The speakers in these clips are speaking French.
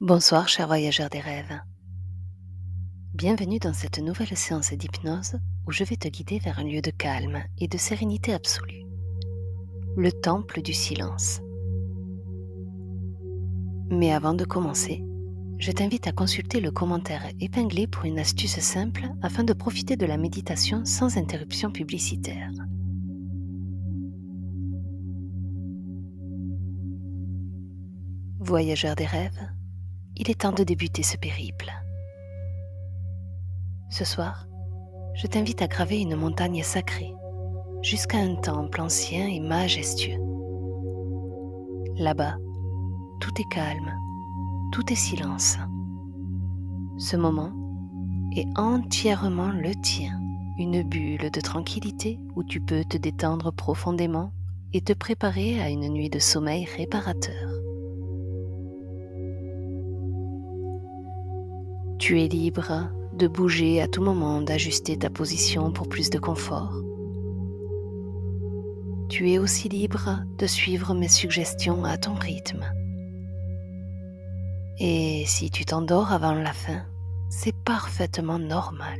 Bonsoir, chers voyageurs des rêves. Bienvenue dans cette nouvelle séance d'hypnose où je vais te guider vers un lieu de calme et de sérénité absolue, le temple du silence. Mais avant de commencer, je t'invite à consulter le commentaire épinglé pour une astuce simple afin de profiter de la méditation sans interruption publicitaire. Voyageurs des rêves, il est temps de débuter ce périple. Ce soir, je t'invite à graver une montagne sacrée jusqu'à un temple ancien et majestueux. Là-bas, tout est calme, tout est silence. Ce moment est entièrement le tien, une bulle de tranquillité où tu peux te détendre profondément et te préparer à une nuit de sommeil réparateur. Tu es libre de bouger à tout moment, d'ajuster ta position pour plus de confort. Tu es aussi libre de suivre mes suggestions à ton rythme. Et si tu t'endors avant la fin, c'est parfaitement normal.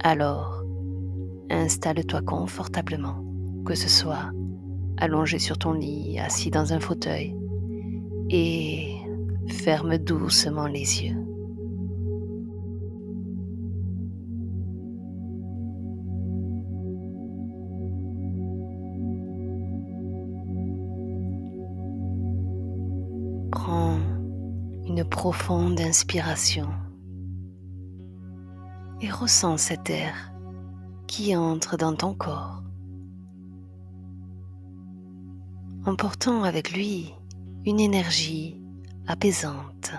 Alors, installe-toi confortablement, que ce soit allongé sur ton lit, assis dans un fauteuil, et ferme doucement les yeux. Prends une profonde inspiration et ressens cet air qui entre dans ton corps, emportant avec lui une énergie apaisante.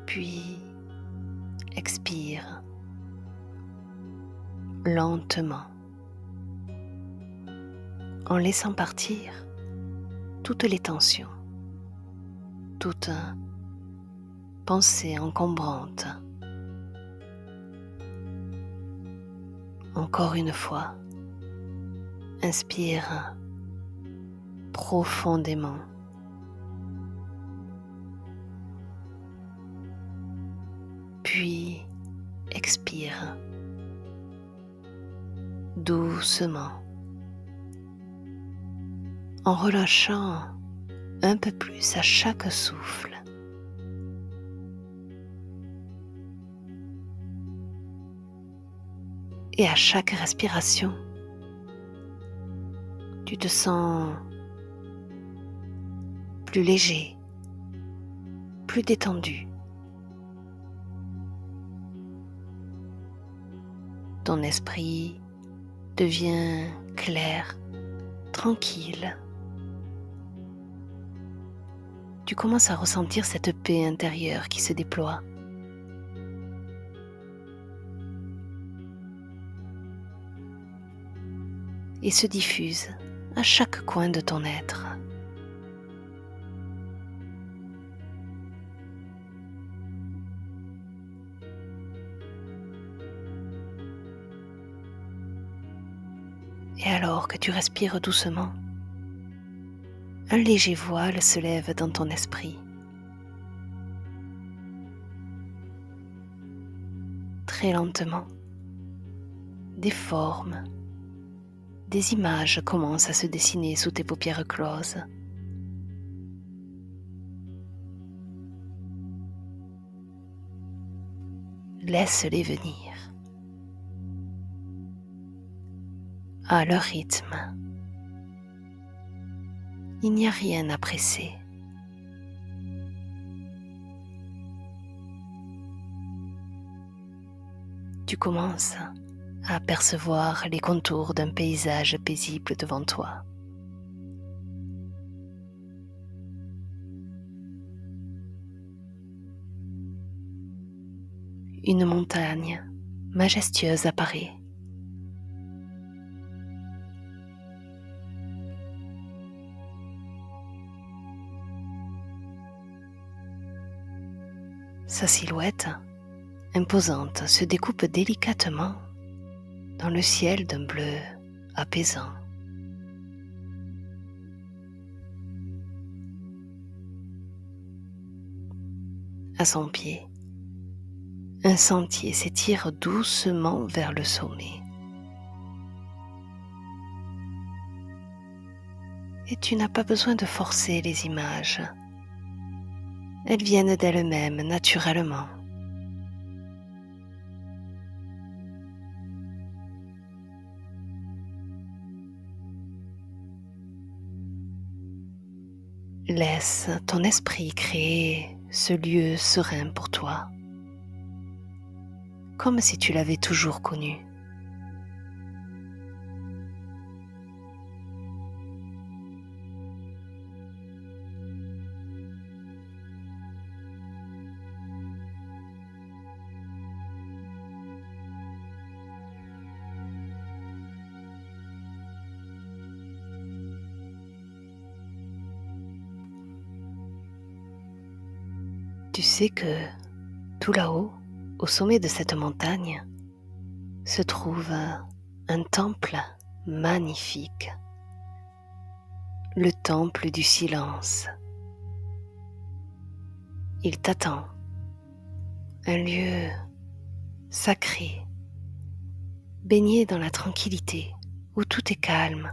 Puis expire lentement en laissant partir toutes les tensions, toute pensée encombrante. Encore une fois, inspire profondément. Puis expire doucement en relâchant un peu plus à chaque souffle. Et à chaque respiration, tu te sens plus léger, plus détendu. Ton esprit devient clair, tranquille. Tu commences à ressentir cette paix intérieure qui se déploie. Et se diffuse à chaque coin de ton être. Et alors que tu respires doucement, un léger voile se lève dans ton esprit. Très lentement, des formes, des images commencent à se dessiner sous tes paupières closes. Laisse-les venir à leur rythme. Il n'y a rien à presser. Tu commences à apercevoir les contours d'un paysage paisible devant toi. Une montagne majestueuse apparaît. Sa silhouette, imposante, se découpe délicatement dans le ciel d'un bleu apaisant. À son pied, un sentier s'étire doucement vers le sommet. Et tu n'as pas besoin de forcer les images. Elles viennent d'elles-mêmes naturellement. Laisse ton esprit créer ce lieu serein pour toi, comme si tu l'avais toujours connu. Tu sais que tout là-haut, au sommet de cette montagne, se trouve un temple magnifique, le temple du silence. Il t'attend, un lieu sacré, baigné dans la tranquillité, où tout est calme,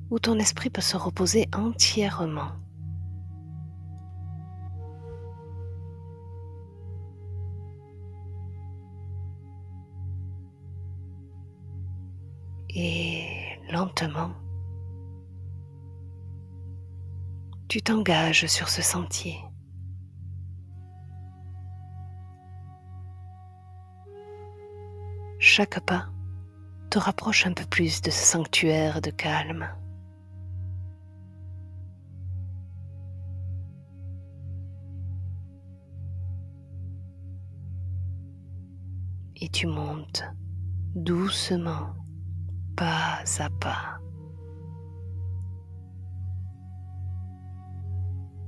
où ton esprit peut se reposer entièrement. Et lentement, tu t'engages sur ce sentier. Chaque pas te rapproche un peu plus de ce sanctuaire de calme. Et tu montes doucement, pas à pas.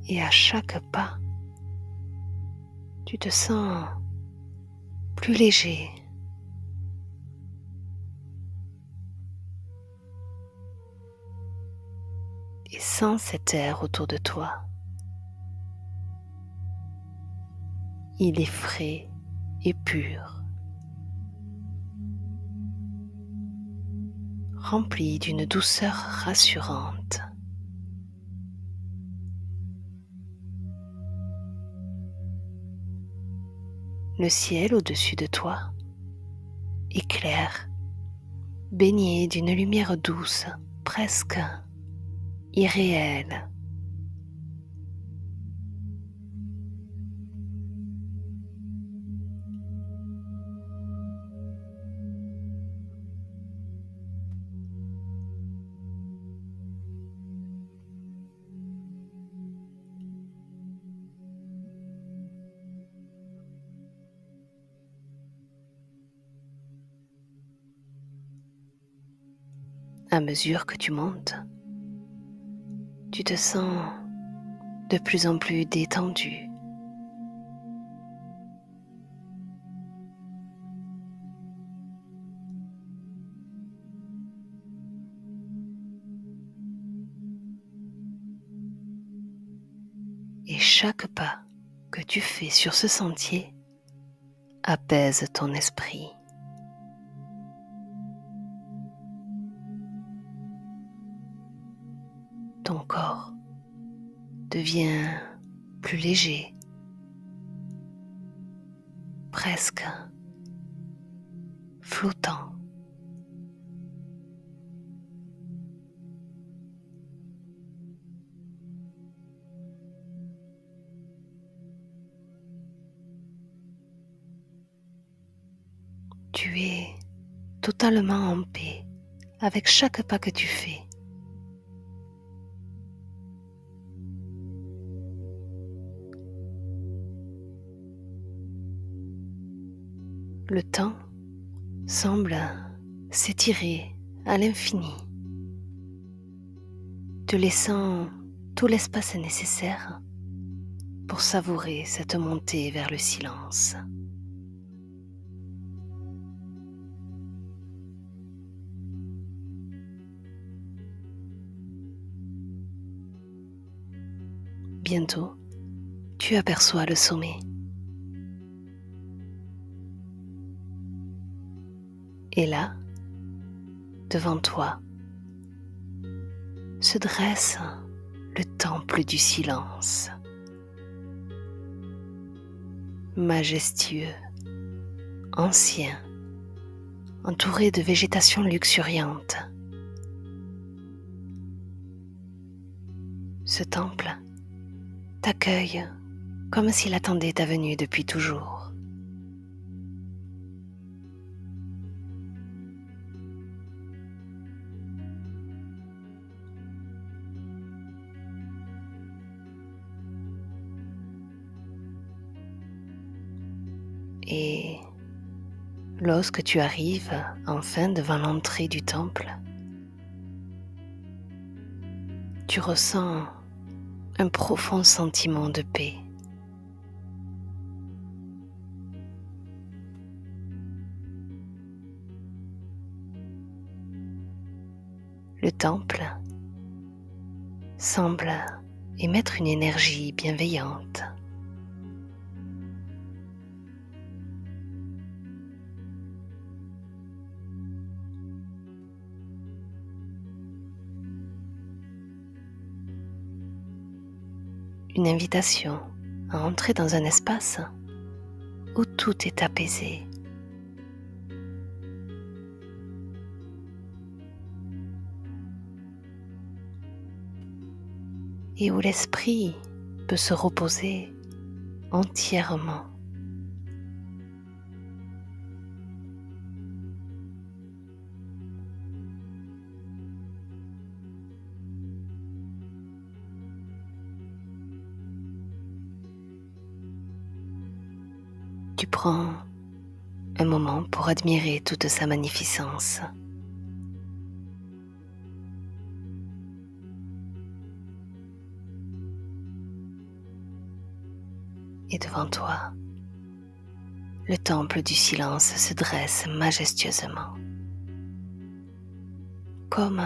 Et à chaque pas, tu te sens plus léger. Et sans cet air autour de toi, il est frais et pur, rempli d'une douceur rassurante. Le ciel au-dessus de toi est clair, baigné d'une lumière douce, presque irréelle. À mesure que tu montes, tu te sens de plus en plus détendu. Et chaque pas que tu fais sur ce sentier apaise ton esprit. Ton corps devient plus léger, presque flottant. Tu es totalement en paix avec chaque pas que tu fais. Le temps semble s'étirer à l'infini, te laissant tout l'espace nécessaire pour savourer cette montée vers le silence. bientôt, tu aperçois le sommet. Et là, devant toi, se dresse le temple du silence, majestueux, ancien, entouré de végétation luxuriante. Ce temple t'accueille comme s'il attendait ta venue depuis toujours. Et lorsque tu arrives enfin devant l'entrée du temple, tu ressens un profond sentiment de paix. Le temple semble émettre une énergie bienveillante. Une invitation à entrer dans un espace où tout est apaisé. Et où l'esprit peut se reposer entièrement. Tu prends un moment pour admirer toute sa magnificence. Et devant toi, le temple du silence se dresse majestueusement, comme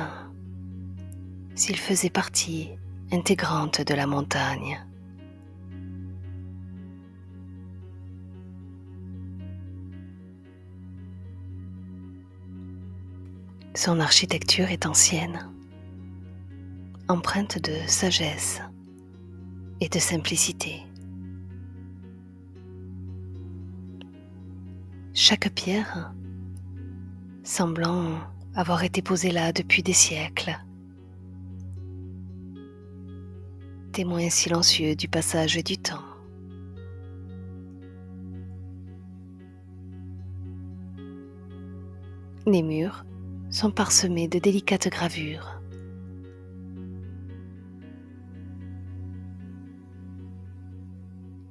s'il faisait partie intégrante de la montagne. Son architecture est ancienne, empreinte de sagesse et de simplicité. Chaque pierre semblant avoir été posée là depuis des siècles, témoin silencieux du passage du temps. Les murs sont parsemés de délicates gravures.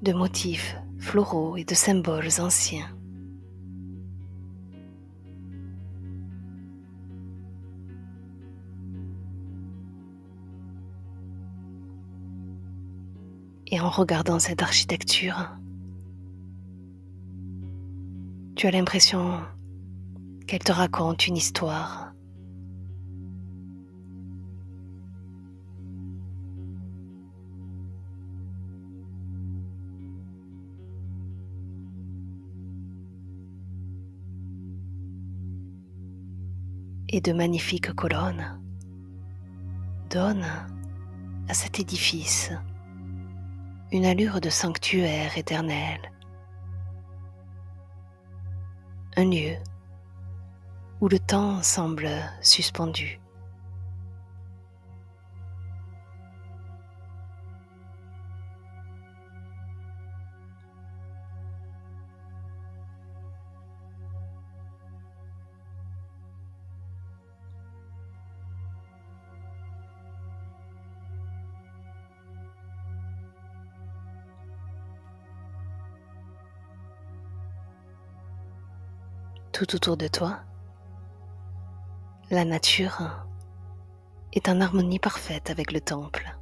De motifs floraux et de symboles anciens. Et en regardant cette architecture, tu as l'impression qu'elle te raconte une histoire. Et de magnifiques colonnes donnent à cet édifice une allure de sanctuaire éternel. Un lieu où le temps semble suspendu. Tout autour de toi, la nature est en harmonie parfaite avec le temple.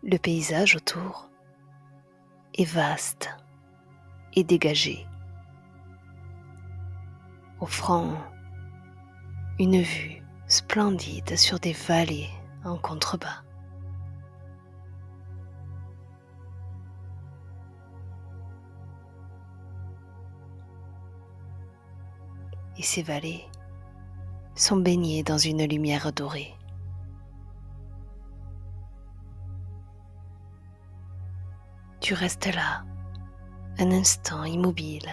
Le paysage autour est vaste et dégagé, offrant une vue splendide sur des vallées en contrebas. Et ces vallées sont baignées dans une lumière dorée. Tu restes là, un instant immobile,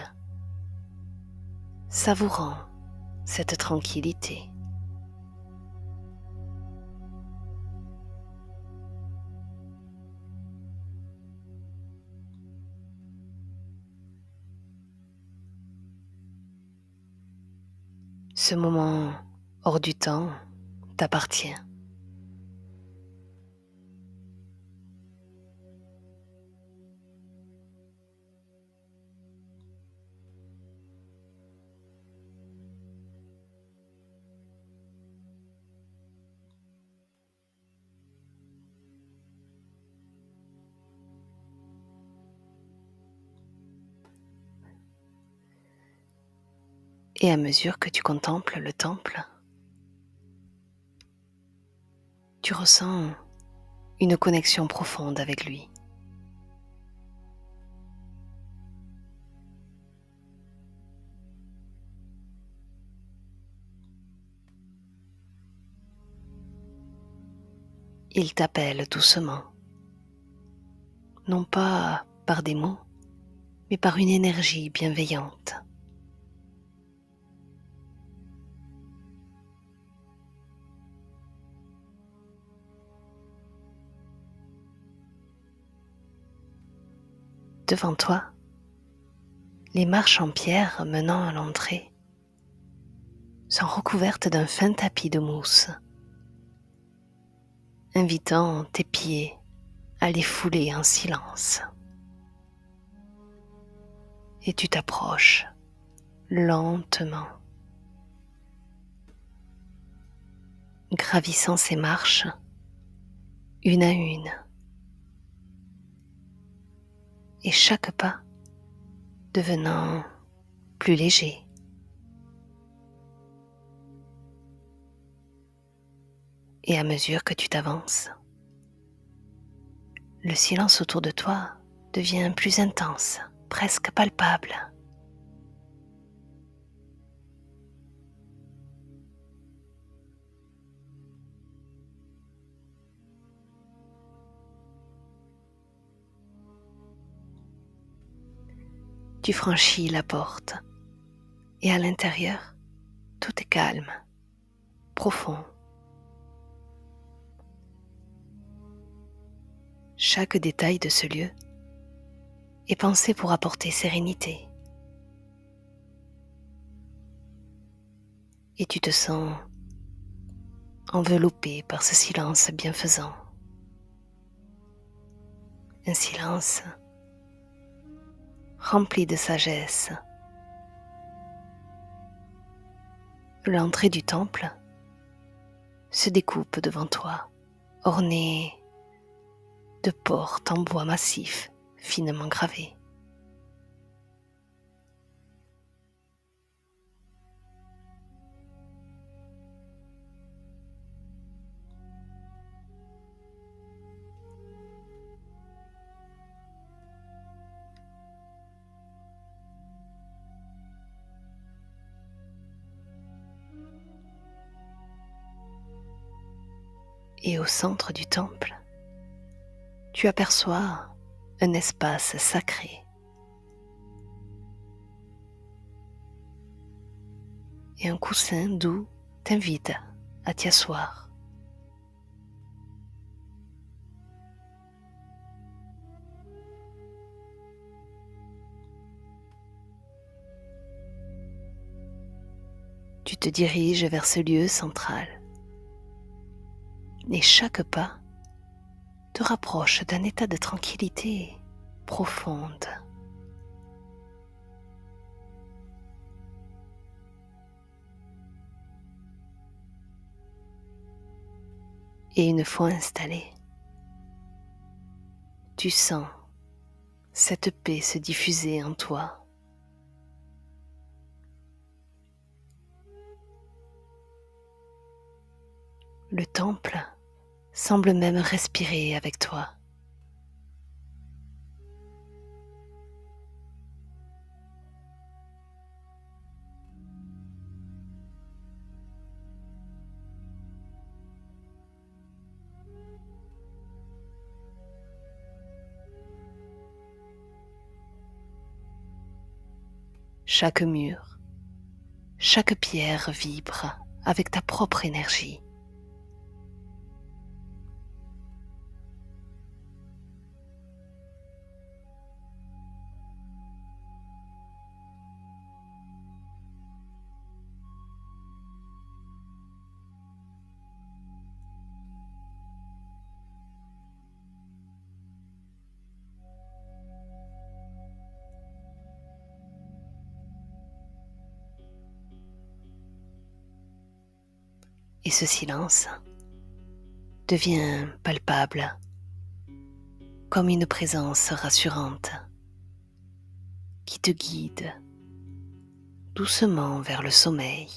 savourant cette tranquillité. Ce moment hors du temps t'appartient. Et à mesure que tu contemples le temple, tu ressens une connexion profonde avec lui. Il t'appelle doucement, non pas par des mots, mais par une énergie bienveillante. Devant toi, les marches en pierre menant à l'entrée sont recouvertes d'un fin tapis de mousse, invitant tes pieds à les fouler en silence. Et tu t'approches lentement, gravissant ces marches une à une, et chaque pas devenant plus léger. Et à mesure que tu t'avances, le silence autour de toi devient plus intense, presque palpable. Tu franchis la porte et à l'intérieur, tout est calme, profond. Chaque détail de ce lieu est pensé pour apporter sérénité. Et tu te sens enveloppé par ce silence bienfaisant. Un silence rempli de sagesse. L'entrée du temple se découpe devant toi, ornée de portes en bois massif, finement gravées. Et au centre du temple, tu aperçois un espace sacré. Et un coussin doux t'invite à t'y asseoir. Tu te diriges vers ce lieu central. Et chaque pas te rapproche d'un état de tranquillité profonde. Et une fois installé, tu sens cette paix se diffuser en toi. Le temple semble même respirer avec toi. Chaque mur, chaque pierre vibre avec ta propre énergie. Et ce silence devient palpable, comme une présence rassurante qui te guide doucement vers le sommeil.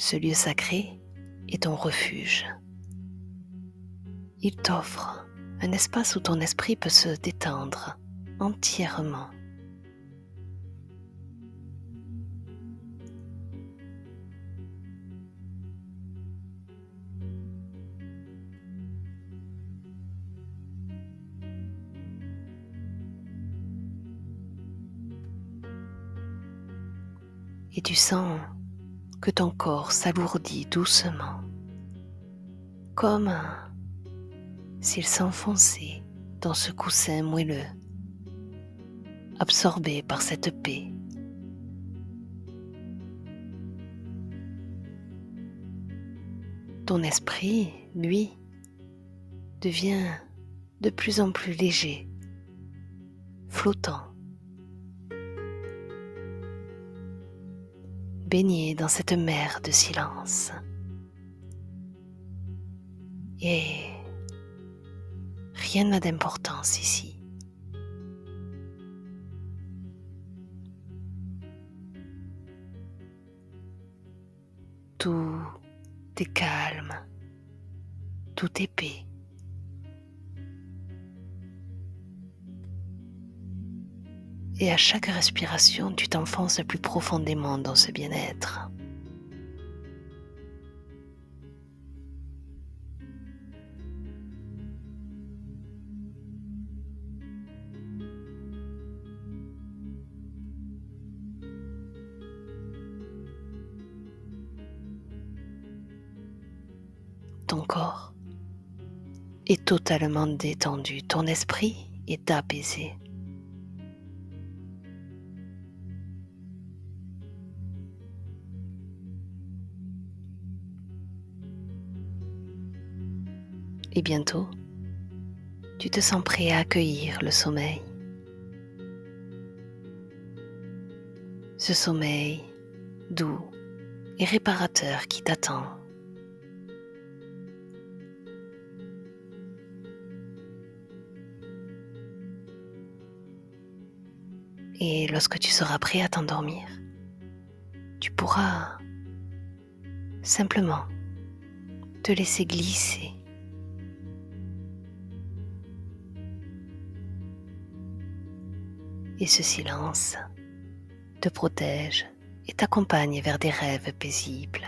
Ce lieu sacré est ton refuge. Il t'offre un espace où ton esprit peut se détendre entièrement. Et tu sens que ton corps s'alourdit doucement, comme s'il s'enfonçait dans ce coussin moelleux, absorbé par cette paix. Ton esprit, lui, devient de plus en plus léger, flottant, baigné dans cette mer de silence. Et rien n'a d'importance ici. Tout est calme, tout est paix. Et à chaque respiration, tu t'enfonces plus profondément dans ce bien-être. Ton corps est totalement détendu, ton esprit est apaisé. Et bientôt, tu te sens prêt à accueillir le sommeil. Ce sommeil doux et réparateur qui t'attend. Et lorsque tu seras prêt à t'endormir, tu pourras simplement te laisser glisser. Et ce silence te protège et t'accompagne vers des rêves paisibles.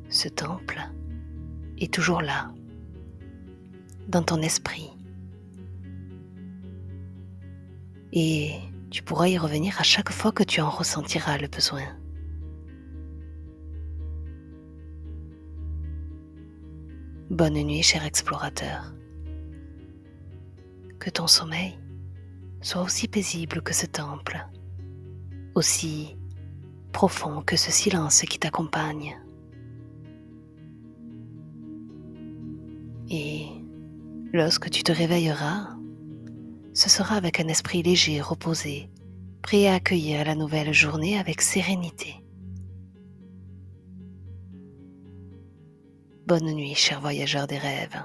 Ce temple est toujours là, dans ton esprit. Et tu pourras y revenir à chaque fois que tu en ressentiras le besoin. Bonne nuit, cher explorateur. Que ton sommeil soit aussi paisible que ce temple, aussi profond que ce silence qui t'accompagne. Et lorsque tu te réveilleras, ce sera avec un esprit léger, reposé, prêt à accueillir la nouvelle journée avec sérénité. Bonne nuit, cher voyageur des rêves.